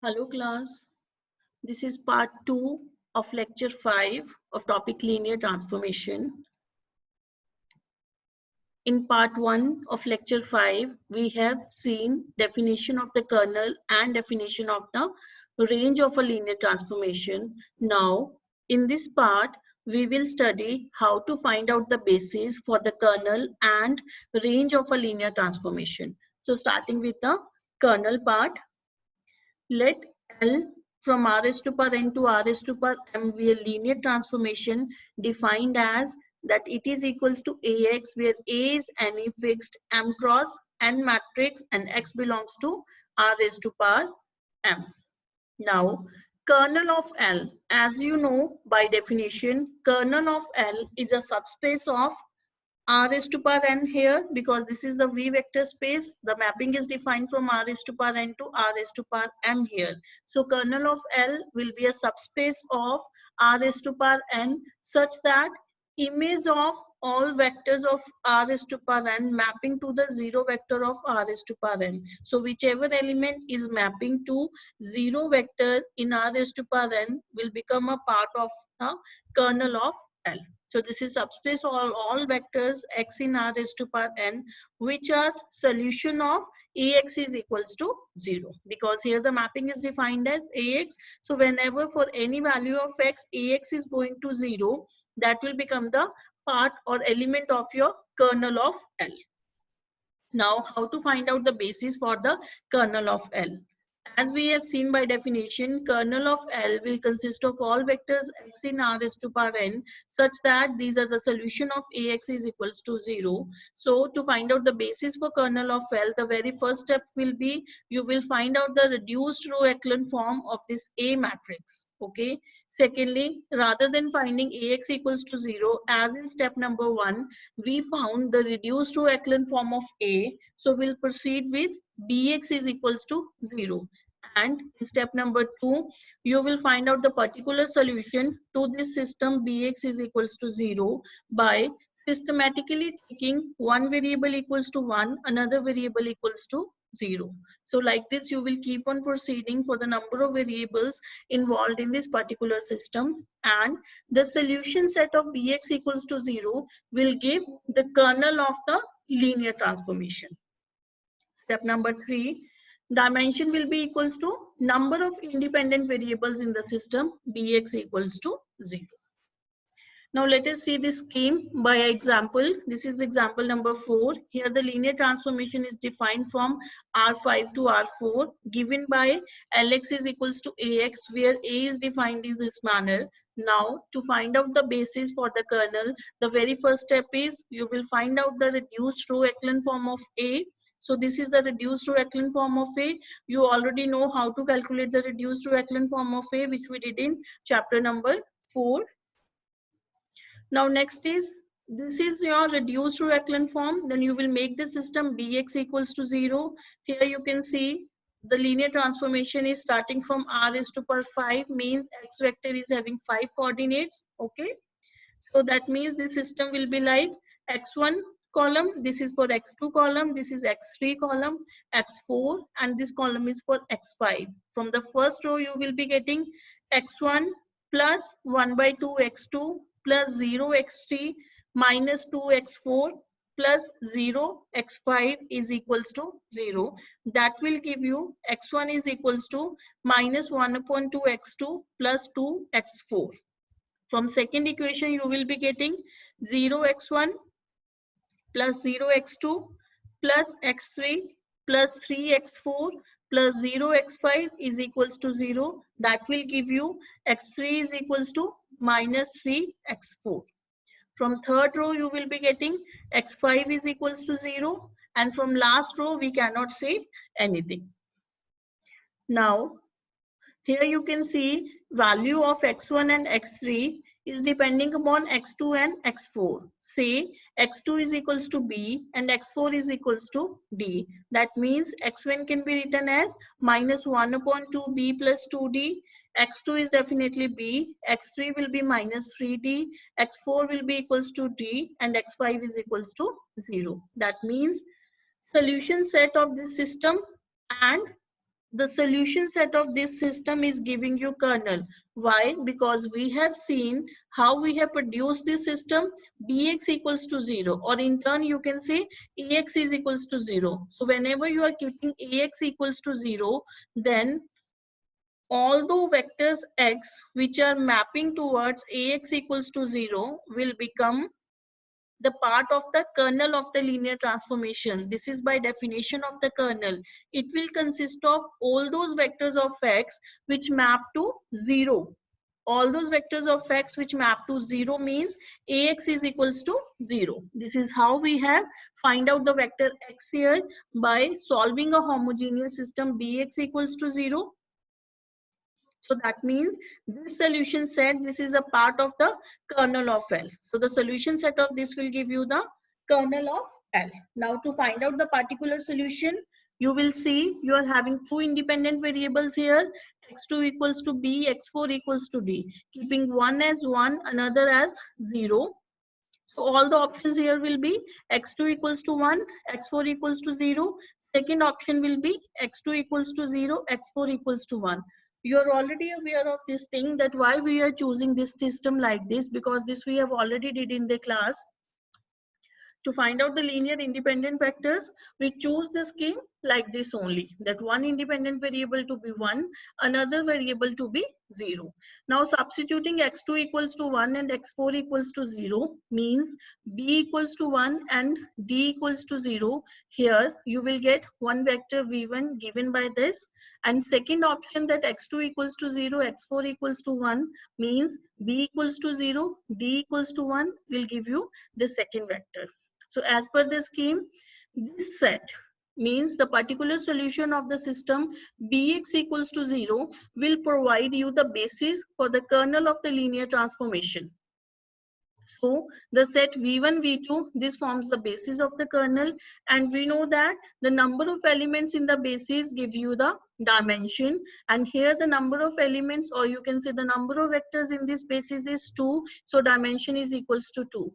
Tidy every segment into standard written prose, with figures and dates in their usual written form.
Hello class, this is part 2 of lecture 5 of topic linear transformation. In part 1 of lecture 5, we have seen definition of the kernel and definition of the range of a linear transformation. Now, in this part, we will study how to find out the basis for the kernel and range of a linear transformation. So starting with the kernel part, let L from R raised to power n to R raised to power m be a linear transformation defined as that it is equals to Ax, where A is any fixed m cross n matrix and x belongs to R raised to power m. Now, kernel of L, as you know by definition, kernel of L is a subspace of R raised to power n here, because this is the V vector space. The mapping is defined from R raised to power n to R raised to power m here. So kernel of L will be a subspace of R raised to power n such that image of all vectors of R raised to power n mapping to the zero vector of R raised to power n. So whichever element is mapping to zero vector in R raised to power n will become a part of the kernel of L. So this is subspace of all vectors x in R raised to power n which are solution of Ax is equals to 0, because here the mapping is defined as Ax. So whenever for any value of x, Ax is going to 0, that will become the part or element of your kernel of L. Now, how to find out the basis for the kernel of L? As we have seen by definition, kernel of L will consist of all vectors x in R raised to power n such that these are the solution of Ax is equals to 0. So to find out the basis for kernel of L, the very first step will be you will find out the reduced row echelon form of this A matrix. Okay. Secondly, rather than finding Ax equals to 0, as in step number 1, we found the reduced row echelon form of A. So we'll proceed with Bx is equals to 0. And in step number 2, you will find out the particular solution to this system Bx is equals to 0 by systematically taking one variable equals to 1, another variable equals to 0. So like this, you will keep on proceeding for the number of variables involved in this particular system, and the solution set of Bx equals to 0 will give the kernel of the linear transformation. Step number 3, dimension will be equals to number of independent variables in the system Bx equals to 0. Now let us see this scheme by example. This is example number 4. Here the linear transformation is defined from R5 to R4 given by Lx is equals to Ax, where A is defined in this manner. Now to find out the basis for the kernel, the very first step is you will find out the reduced row echelon form of A. So this is the reduced row echelon form of A. You already know how to calculate the reduced row echelon form of A, which we did in chapter number 4. Now next is, this is your reduced row echelon form. Then you will make the system Bx equals to 0. Here you can see the linear transformation is starting from R raised to power 5, means x vector is having 5 coordinates. Okay. So that means the system will be like x1 column, this is for x2 column, this is x3 column, x4, and this column is for x5. From the first row, you will be getting x1 plus 1 by 2 x2 plus 0 x3 minus 2 x4 plus 0 x5 is equals to 0. That will give you x1 is equals to minus 1 upon 2 x2 plus 2 x4. From second equation, you will be getting 0x1 plus 0x2 plus x3 plus 3x4 plus 0x5 is equals to 0. That will give you x3 is equals to minus 3x4. From third row, you will be getting x5 is equals to 0. And from last row, we cannot say anything. Now, here you can see value of x1 and x3 is depending upon x2 and x4. Say x2 is equals to b and x4 is equals to d. That means x1 can be written as minus 1 upon 2b plus 2d. x2 is definitely b, x3 will be minus 3d, x4 will be equals to d, and x5 is equals to 0. That means solution set of this system and the solution set of this system is giving you kernel. Why? Because we have seen how we have produced this system, bx equals to 0, or in turn you can say ax is equals to 0. So whenever you are keeping ax equals to 0, then all the vectors x which are mapping towards ax equals to 0 will become the part of the kernel of the linear transformation. This is by definition of the kernel. It will consist of all those vectors of x which map to 0. All those vectors of x which map to 0 means ax is equals to 0. This is how we have find out the vector x here by solving a homogeneous system bx equals to 0. So that means this solution set, this is a part of the kernel of L. So the solution set of this will give you the kernel of L. Now to find out the particular solution, you will see you are having two independent variables here, x2 equals to b, x4 equals to d, keeping one as 1, another as 0. So all the options here will be x2 equals to 1, x4 equals to 0. Second option will be x2 equals to 0, x4 equals to 1. You are already aware of this thing, that why we are choosing this system like this, because this we have already did in the class. To find out the linear independent vectors, we choose the scheme like this only, that one independent variable to be 1, another variable to be 0. Now substituting x2 equals to 1 and x4 equals to 0 means b equals to 1 and d equals to 0. Here you will get one vector v1 given by this, and second option that x2 equals to 0, x4 equals to 1 means b equals to 0, d equals to 1 will give you the second vector. So as per the scheme, this set means the particular solution of the system bx equals to 0 will provide you the basis for the kernel of the linear transformation. So the set v1, v2, this forms the basis of the kernel, and we know that the number of elements in the basis give you the dimension, and here the number of elements, or you can say the number of vectors in this basis is 2, so dimension is equals to 2.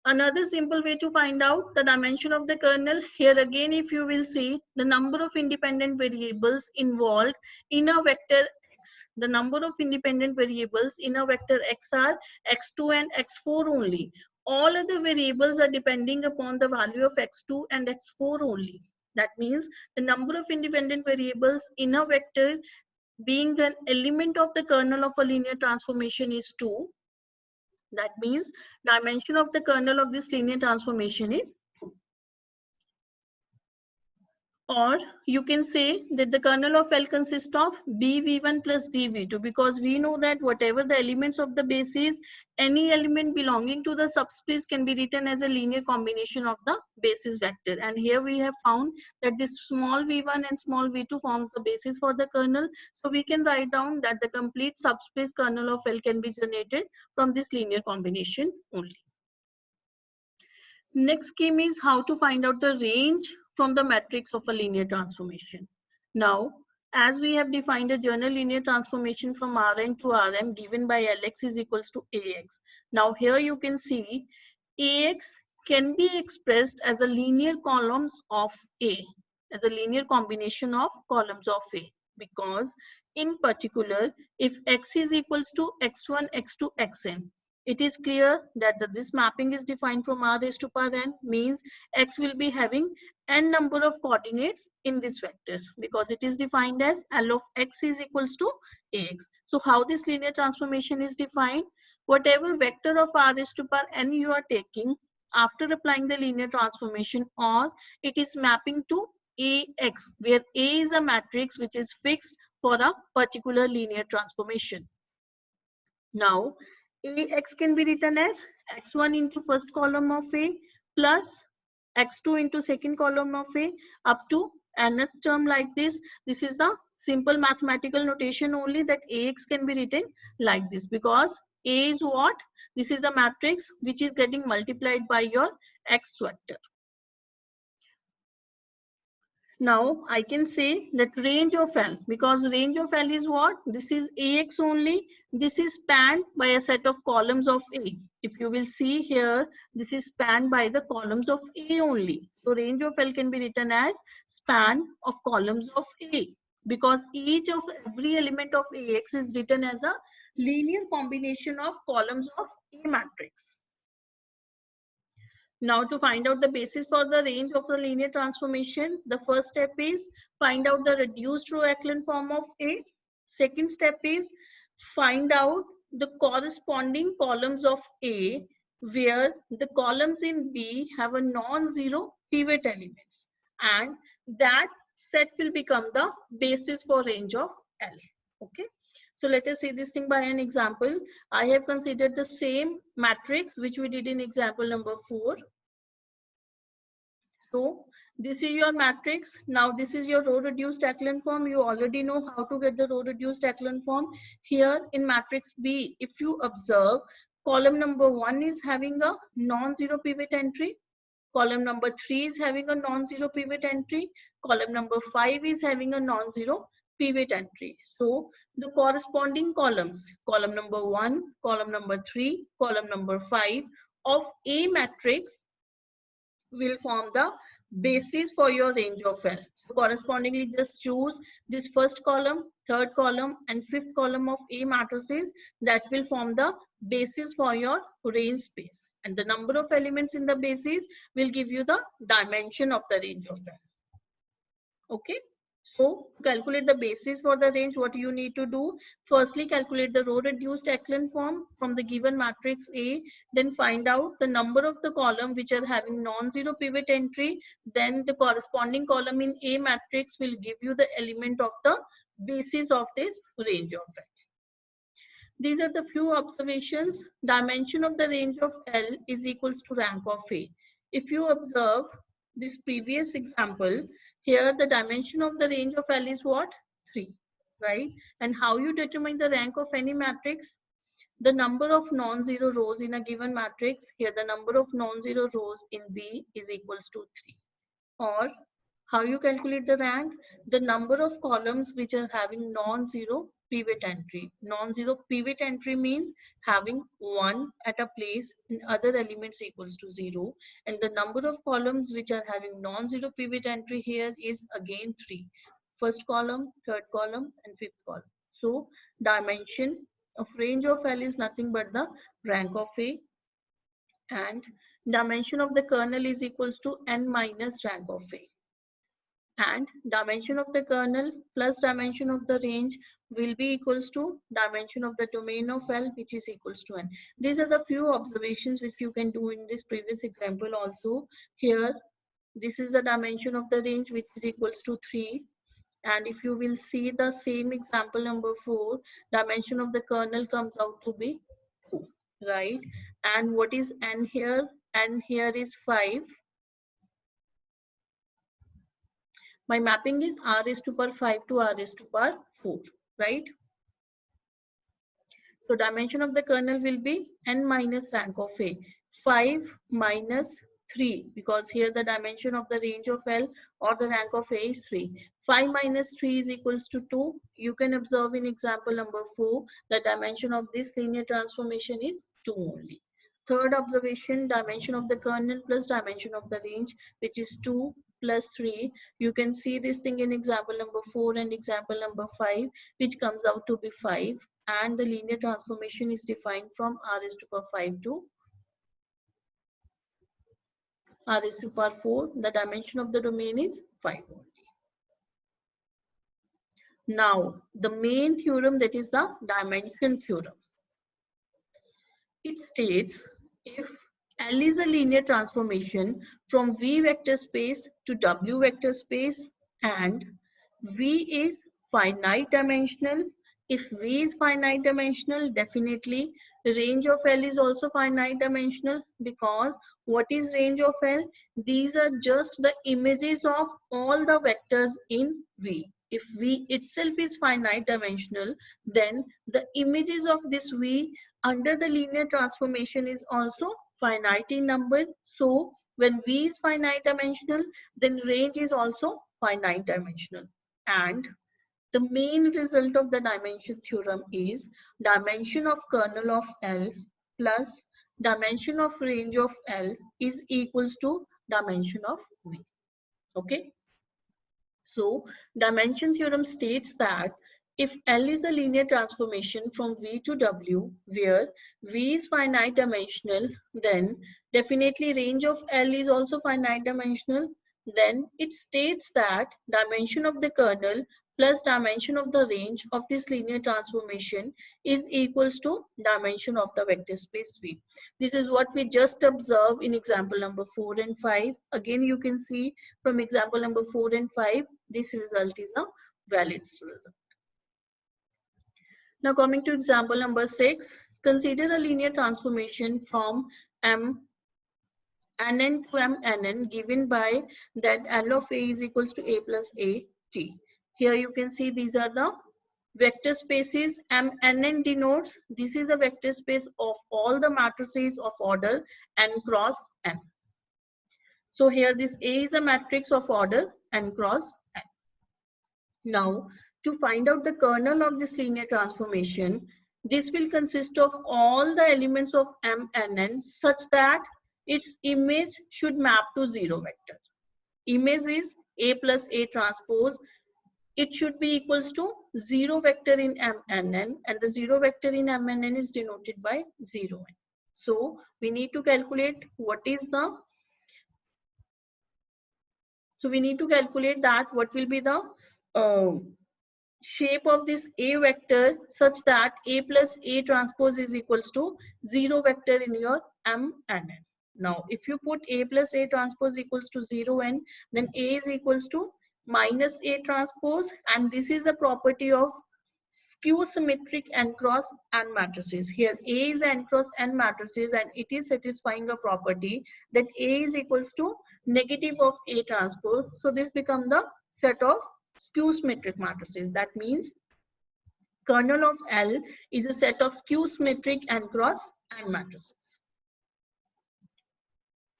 Another simple way to find out the dimension of the kernel, here again if you will see the number of independent variables involved in a vector x. The number of independent variables in a vector x are x2 and x4 only. All other variables are depending upon the value of x2 and x4 only. That means the number of independent variables in a vector being an element of the kernel of a linear transformation is 2. That means dimension of the kernel of this linear transformation is 2. Or you can say that the kernel of L consists of bv1 plus dv2, because we know that whatever the elements of the basis, any element belonging to the subspace can be written as a linear combination of the basis vector. And here we have found that this small v1 and small v2 forms the basis for the kernel. So we can write down that the complete subspace kernel of L can be generated from this linear combination only. Next scheme is how to find out the range from the matrix of a linear transformation. Now, as we have defined a general linear transformation from Rn to Rm given by Lx is equals to Ax. Now here you can see Ax can be expressed as a linear columns of A, as a linear combination of columns of A, because in particular, if x is equals to x1, x2, xn, it is clear that this mapping is defined from r raised to power n, means x will be having n number of coordinates in this vector, because it is defined as L of x is equals to ax. So how this linear transformation is defined? Whatever vector of r raised to power n you are taking after applying the linear transformation, or it is mapping to ax, where A is a matrix which is fixed for a particular linear transformation. Now Ax can be written as x1 into first column of A plus x2 into second column of A up to nth term like this. This is the simple mathematical notation only, that Ax can be written like this, because A is what? This is a matrix which is getting multiplied by your x vector. Now I can say that range of L, because range of L is what? This is Ax only. This is spanned by a set of columns of A. If you will see here, this is spanned by the columns of A only. So range of L can be written as span of columns of A. because each of every element of AX is written as a linear combination of columns of A matrix. Now to find out the basis for the range of the linear transformation, the first step is find out the reduced row echelon form of A. Second step is find out the corresponding columns of A where the columns in B have a non-zero pivot elements, and that set will become the basis for range of L. Okay. So let us see this thing by an example. I have considered the same matrix which we did in example number 4. So this is your matrix. Now this is your row reduced echelon form. You already know how to get the row reduced echelon form. Here in matrix B, if you observe, column number 1 is having a non-zero pivot entry. Column number 3 is having a non-zero pivot entry. Column number 5 is having a non-zero pivot entry. So the corresponding columns, column number 1, column number 3, column number 5 of A matrix will form the basis for your range of L. So correspondingly, just choose this first column, third column, and fifth column of A matrices that will form the basis for your range space. And the number of elements in the basis will give you the dimension of the range of L. Okay. So to calculate the basis for the range, what you need to do, firstly calculate the row reduced echelon form from the given matrix A, then find out the number of the column which are having non-zero pivot entry, then the corresponding column in A matrix will give you the element of the basis of this range of L. These are the few observations. Dimension of the range of L is equals to rank of A. If you observe this previous example, here the dimension of the range of L is what? 3, right? And how you determine the rank of any matrix? The number of non-zero rows in a given matrix, here the number of non-zero rows in B is equals to 3. Or how you calculate the rank? The number of columns which are having non-zero pivot entry. Non-zero pivot entry means having 1 at a place and other elements equals to 0. And the number of columns which are having non-zero pivot entry here is again 3. First column, third column, and fifth column. So dimension of range of L is nothing but the rank of A, and dimension of the kernel is equals to n minus rank of A. And dimension of the kernel plus dimension of the range will be equals to dimension of the domain of L, which is equals to n. These are the few observations which you can do in this previous example also. Here, this is the dimension of the range, which is equals to 3. And if you will see the same example number 4, dimension of the kernel comes out to be 2, right? And what is n here? N here is 5. My mapping is r raised to power 5 to r raised to power 4, right? So dimension of the kernel will be n minus rank of A. 5 minus 3, because here the dimension of the range of L or the rank of A is 3. 5 minus 3 is equals to 2. You can observe in example number 4, the dimension of this linear transformation is 2 only. Third observation, dimension of the kernel plus dimension of the range, which is 2 plus 3. You can see this thing in example number 4 and example number 5, which comes out to be 5. And the linear transformation is defined from r raised to power 5 to r raised to power 4. The dimension of the domain is 5 only. Now, the main theorem, that is the dimension theorem. It states if L is a linear transformation from V vector space to W vector space and V is finite dimensional. If V is finite dimensional, definitely range of L is also finite dimensional, because what is range of L? These are just the images of all the vectors in V. If V itself is finite dimensional, then the images of this V under the linear transformation is also finite in number. So when V is finite dimensional, then range is also finite dimensional. And the main result of the dimension theorem is dimension of kernel of L plus dimension of range of L is equals to dimension of V. Okay. So dimension theorem states that if L is a linear transformation from V to W, where V is finite dimensional, then definitely range of L is also finite dimensional. Then it states that dimension of the kernel plus dimension of the range of this linear transformation is equals to dimension of the vector space V. This is what we just observed in example number 4 and 5. Again, you can see from example number 4 and 5, this result is a valid result. Now coming to example number 6, consider a linear transformation from M nn to M nn given by that L of A is equals to A plus A T. Here you can see these are the vector spaces. M nn denotes this is the vector space of all the matrices of order n cross n. So here this A is a matrix of order n cross n. Now, to find out the kernel of this linear transformation, this will consist of all the elements of M and N such that its image should map to zero vector. Image is A plus A transpose. It should be equals to zero vector in M and N, and the zero vector in M and N is denoted by 0. So we need to calculate what is the what will be the shape of this A vector such that A plus A transpose is equals to 0 vector in your M and N. Now, if you put A plus A transpose equals to 0 n, then A is equals to minus A transpose, and this is the property of skew symmetric n cross n matrices. Here A is n cross n matrices, and it is satisfying a property that A is equals to negative of A transpose. So this becomes the set of skew symmetric matrices. That means kernel of L is a set of skew symmetric n cross n matrices.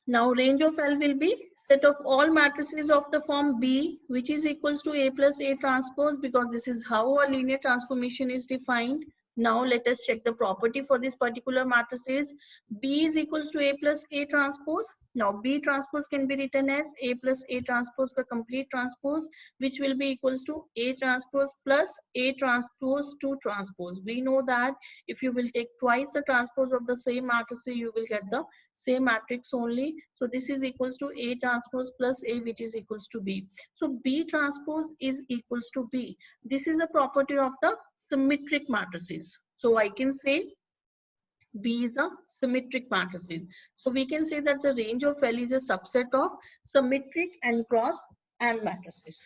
Now range of L will be set of all matrices of the form B, which is equals to A plus A transpose, because this is how a linear transformation is defined. Now let us check the property for this particular matrices. B is equals to A plus A transpose. Now B transpose can be written as A plus A transpose, the complete transpose, which will be equals to A transpose plus A transpose to transpose. We know that if you will take twice the transpose of the same matrix, you will get the same matrix only. So this is equals to A transpose plus A, which is equals to B. So B transpose is equals to B. This is a property of the symmetric matrices. So I can say B is a symmetric matrices. So we can say that the range of L is a subset of symmetric n cross n matrices.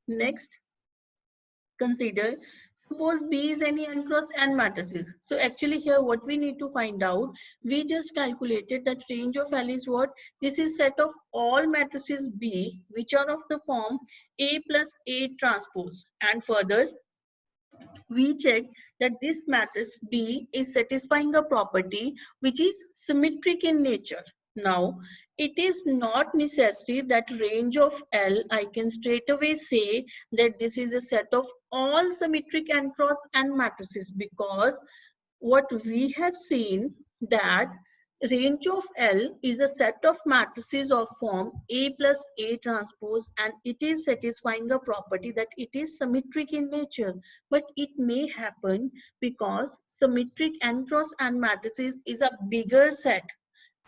Next, consider, suppose B is any n cross n matrices. So actually here what we need to find out, we just calculated that range of L is what? This is set of all matrices B which are of the form A plus A transpose, and further we check that this matrix B is satisfying a property which is symmetric in nature. Now, it is not necessary that range of L, I can straight away say that this is a set of all symmetric n cross n matrices, because what we have seen that range of L is a set of matrices of form A plus A transpose, and it is satisfying a property that it is symmetric in nature. But it may happen because symmetric n cross n matrices is a bigger set.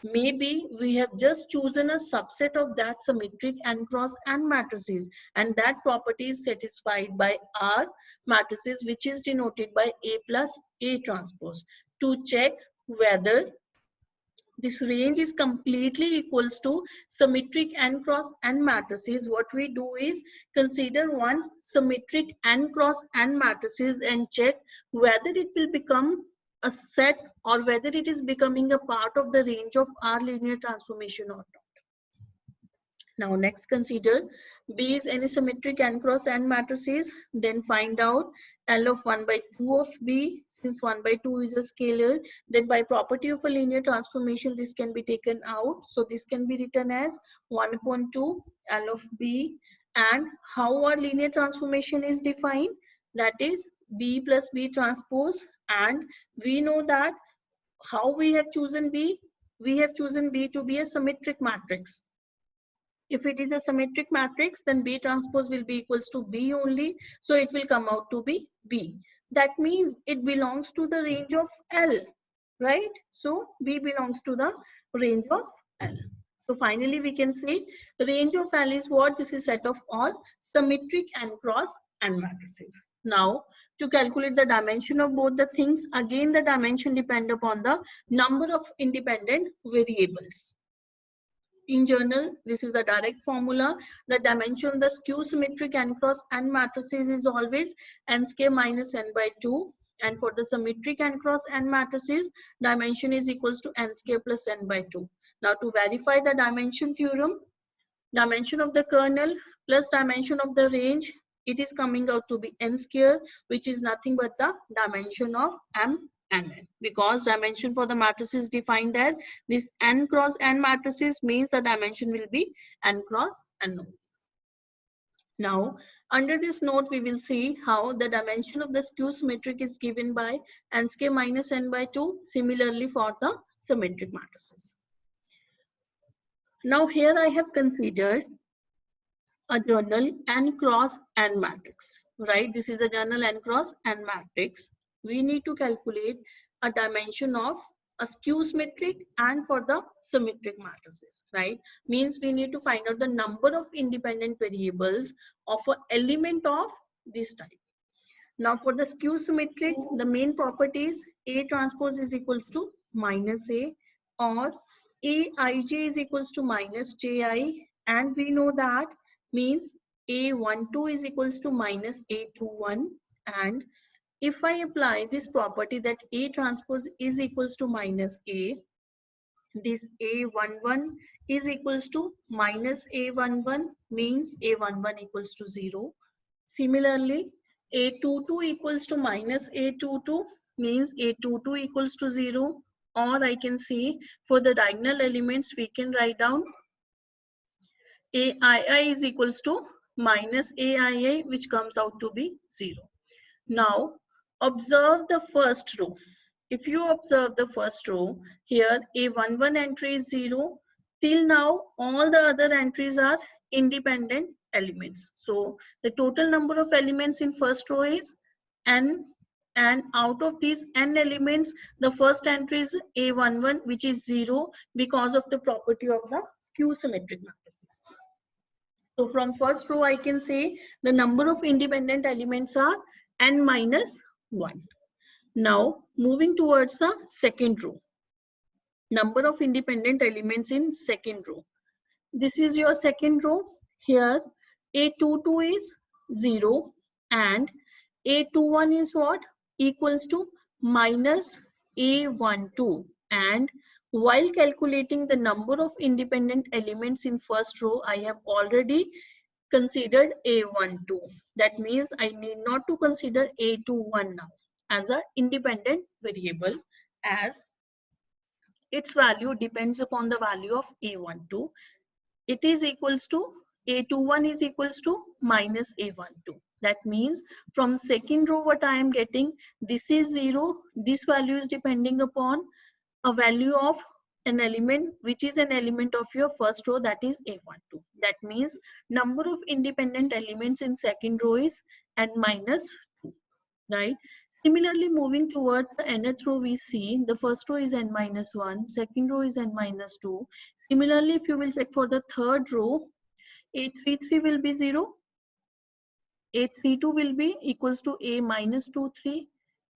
Maybe we have just chosen a subset of that symmetric n cross n matrices, and that property is satisfied by R matrices, which is denoted by A plus A transpose. To check whether this range is completely equals to symmetric n cross n matrices, what we do is consider one symmetric n cross n matrices and check whether it will become a set or whether it is becoming a part of the range of our linear transformation or not. Now next, consider B is any symmetric n cross n matrices, then find out L of 1 by 2 of B. Since 1 by 2 is a scalar, then by property of a linear transformation this can be taken out. So this can be written as 1 upon 2 L of B. And how our linear transformation is defined? That is B plus B transpose, and we know that how we have chosen B? We have chosen B to be a symmetric matrix. If it is a symmetric matrix, then B transpose will be equals to B only. So it will come out to be B. That means it belongs to the range of L, right? So B belongs to the range of L. So finally we can say range of L is what? This is set of all symmetric n cross n matrices. Now to calculate the dimension of both the things, again the dimension depend upon the number of independent variables. In general, this is the direct formula. The dimension of the skew symmetric n cross n matrices is always n square minus n by 2. And for the symmetric n cross n matrices, dimension is equals to n square plus n by 2. Now to verify the dimension theorem, dimension of the kernel plus dimension of the range, it is coming out to be n square, which is nothing but the dimension of M and N, because dimension for the matrix is defined as this n cross n matrices, means the dimension will be n cross n. Now under this note we will see how the dimension of the skew symmetric is given by n square minus n by 2, similarly for the symmetric matrices. Now here I have considered a journal n cross n matrix, right? This is a journal n cross n matrix. We need to calculate a dimension of a skew symmetric and for the symmetric matrices, right? Means we need to find out the number of independent variables of an element of this type. Now for the skew symmetric, the main properties A transpose is equals to minus A, or Aij is equals to minus Ji, and we know that means A12 is equals to minus A21. And if I apply this property that A transpose is equals to minus A, this A11 is equals to minus A11, means A11 equals to 0. Similarly, A22 equals to minus A22, means A22 equals to 0. Or I can see for the diagonal elements, we can write down Aii is equals to minus Aii, which comes out to be 0. Now, observe the first row. If you observe the first row, here A11 entry is 0. Till now, all the other entries are independent elements. So, the total number of elements in first row is n, and out of these n elements, the first entry is A11, which is 0 because of the property of the skew symmetric matrices. So from first row, I can say the number of independent elements are n minus 1. Now moving towards the second row. Number of independent elements in second row. This is your second row. Here A22 is 0 and A21 is what? Equals to minus A12. And while calculating the number of independent elements in first row, I have already considered A12. That means I need not to consider A21 now as an independent variable, as its value depends upon the value of A12. It is equals to A21 is equals to minus A12. That means from second row what I am getting, this is 0. This value is depending upon a value of an element which is an element of your first row, that is A12. That means number of independent elements in second row is n minus 2, right? Similarly, moving towards the nth row, we see the first row is n minus 1, second row is n minus 2. Similarly, if you will check for the third row, A33 will be 0, A32 will be equals to A minus 23,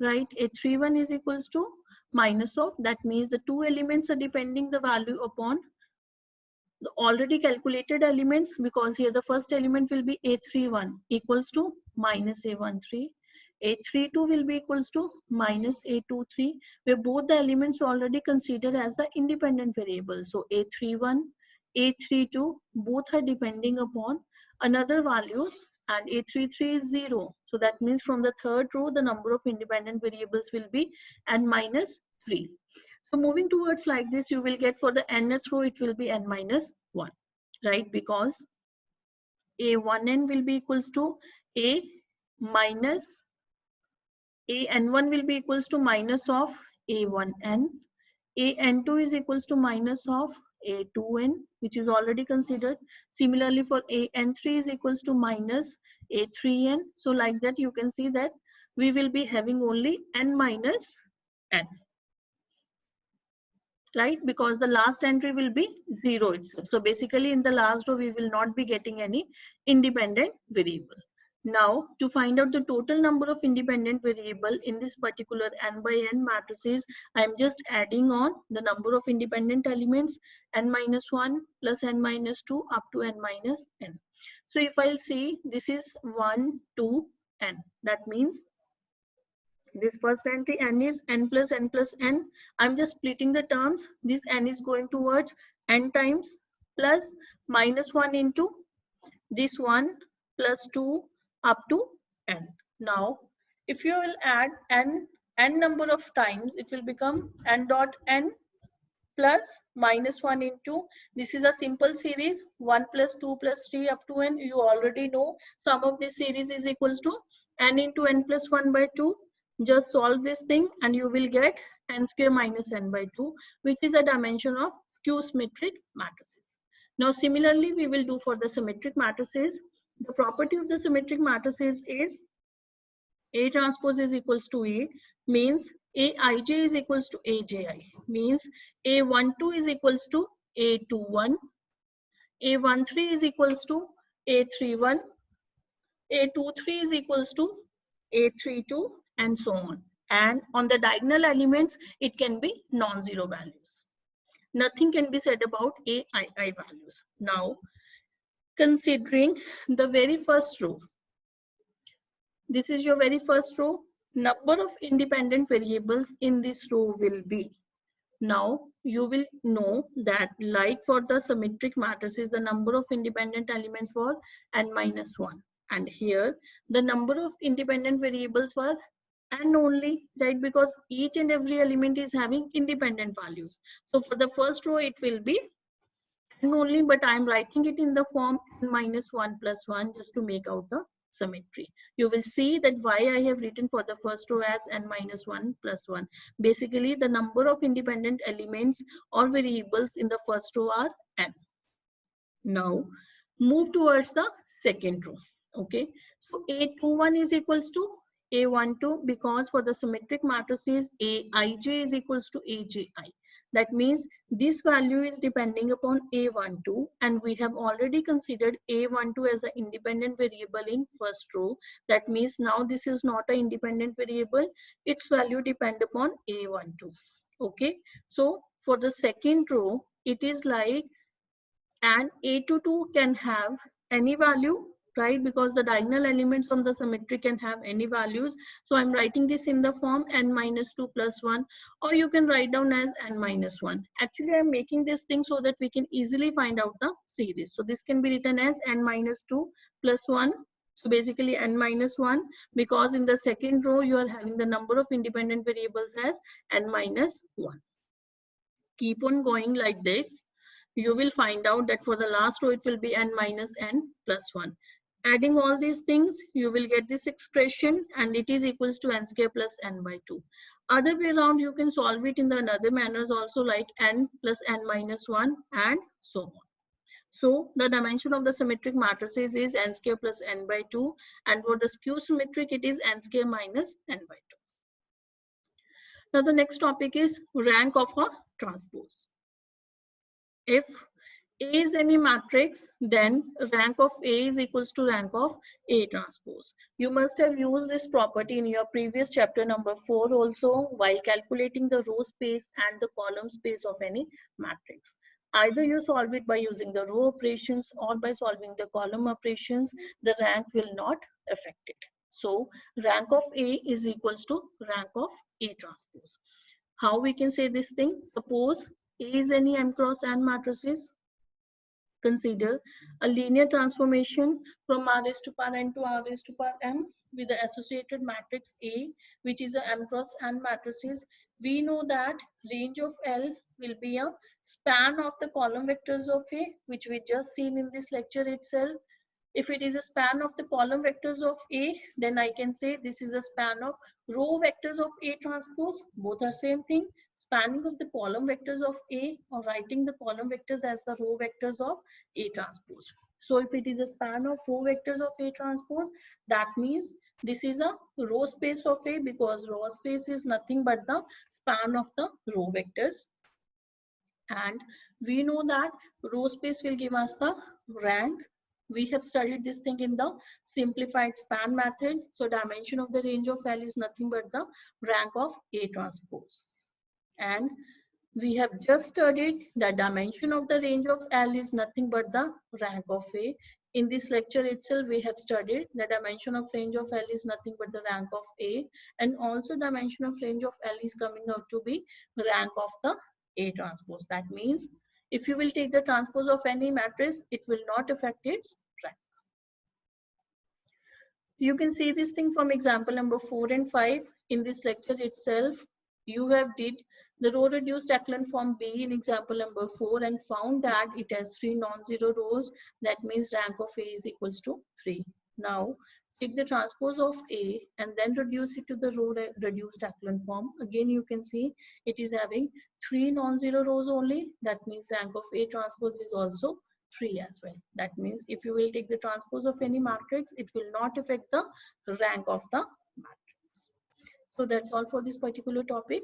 right? A31 is equals to minus of, that means the two elements are depending the value upon the already calculated elements, because here the first element will be A31 equals to minus A13. A32 will be equals to minus A23, where both the elements are already considered as the independent variables. So A31, A32, both are depending upon another values, and A33 is 0. So that means from the third row, the number of independent variables will be n minus 3. So moving towards like this, you will get for the nth row, it will be n minus 1, right? Because A1n will be equals to A minus an1 will be equals to minus of a1n, an2 is equals to minus of A2n, which is already considered. Similarly, for AN3 is equals to minus A3n. So like that, you can see that we will be having only n minus n, right? Because the last entry will be 0 itself. So basically in the last row, we will not be getting any independent variable. Now, to find out the total number of independent variable in this particular n by n matrices, I'm just adding on the number of independent elements n minus 1 plus n minus 2 up to n minus n. So if I'll see, this is 1, 2, n. That means this first entry n is n plus n plus n. I'm just splitting the terms. This n is going towards n times plus minus 1 into this 1 plus 2 up to n. Now, if you will add n number of times, it will become n dot n plus minus 1 into, this is a simple series, 1 plus 2 plus 3 up to n. You already know sum of this series is equals to n into n plus 1 by 2. Just solve this thing and you will get n square minus n by 2, which is a dimension of skew symmetric matrices. Now similarly, we will do for the symmetric matrices. The property of the symmetric matrices is A transpose is equals to A, means Aij is equals to Aji, means A12 is equals to A21, A13 is equals to A31, A23 is equals to A32, and so on. And on the diagonal elements, it can be non-zero values. Nothing can be said about Aii values. Now, considering the very first row, this is your very first row. Number of independent variables in this row will be. Now you will know that like for the symmetric matrices, the number of independent elements were n minus 1. And here the number of independent variables were n only, right? Because each and every element is having independent values. So for the first row, it will be n only, but I'm writing it in the form n minus 1 plus 1 just to make out the symmetry. You will see that why I have written for the first row as n minus 1 plus 1. Basically, the number of independent elements or variables in the first row are n. Now, move towards the second row. Okay, so A21 is equals to A12, because for the symmetric matrices, Aij is equals to Aji. That means this value is depending upon A12, and we have already considered A12 as an independent variable in first row. That means now this is not an independent variable, its value depend upon A12. Okay, so for the second row, it is like, and A22 can have any value, right? Because the diagonal elements from the symmetry can have any values. So I'm writing this in the form n minus 2 plus 1, or you can write down as n minus 1. Actually, I'm making this thing so that we can easily find out the series. So this can be written as n minus 2 plus 1. So basically n minus 1, because in the second row, you are having the number of independent variables as n minus 1. Keep on going like this. You will find out that for the last row, it will be n minus n plus 1. Adding all these things, you will get this expression, and it is equals to n square plus n by 2. Other way around, you can solve it in the another manners also, like n plus n minus 1 and so on. So the dimension of the symmetric matrices is n square plus n by 2, and for the skew symmetric, it is n square minus n by 2. Now the next topic is rank of a transpose. If A is any matrix, then rank of A is equals to rank of A transpose. You must have used this property in your previous chapter number 4 also, while calculating the row space and the column space of any matrix. Either you solve it by using the row operations or by solving the column operations, the rank will not affect it. So rank of A is equals to rank of A transpose. How we can say this thing? Suppose A is any m cross n matrices. Consider a linear transformation from r raised to power n to r raised to power m with the associated matrix A, which is a m cross n matrices. We know that range of L will be a span of the column vectors of A, which we just seen in this lecture itself. If it is a span of the column vectors of A, then I can say this is a span of row vectors of A transpose. Both are same thing. Spanning of the column vectors of A, or writing the column vectors as the row vectors of A transpose. So if it is a span of row vectors of A transpose, that means this is a row space of A, because row space is nothing but the span of the row vectors. And we know that row space will give us the rank. We have studied this thing in the simplified span method. So dimension of the range of L is nothing but the rank of A transpose. And we have just studied the dimension of the range of L is nothing but the rank of A. In this lecture itself, we have studied the dimension of range of L is nothing but the rank of A, and also dimension of range of L is coming out to be rank of the A transpose. That means if you will take the transpose of any matrix, it will not affect its rank. You can see this thing from example number 4 and 5. In this lecture itself, you have did the row reduced echelon form B in example number 4 and found that it has 3 non-zero rows. That means rank of A is equals to 3. Now take the transpose of A and then reduce it to the row reduced echelon form. Again, you can see it is having 3 non-zero rows only. That means rank of A transpose is also 3 as well. That means if you will take the transpose of any matrix, it will not affect the rank of the matrix. So that's all for this particular topic.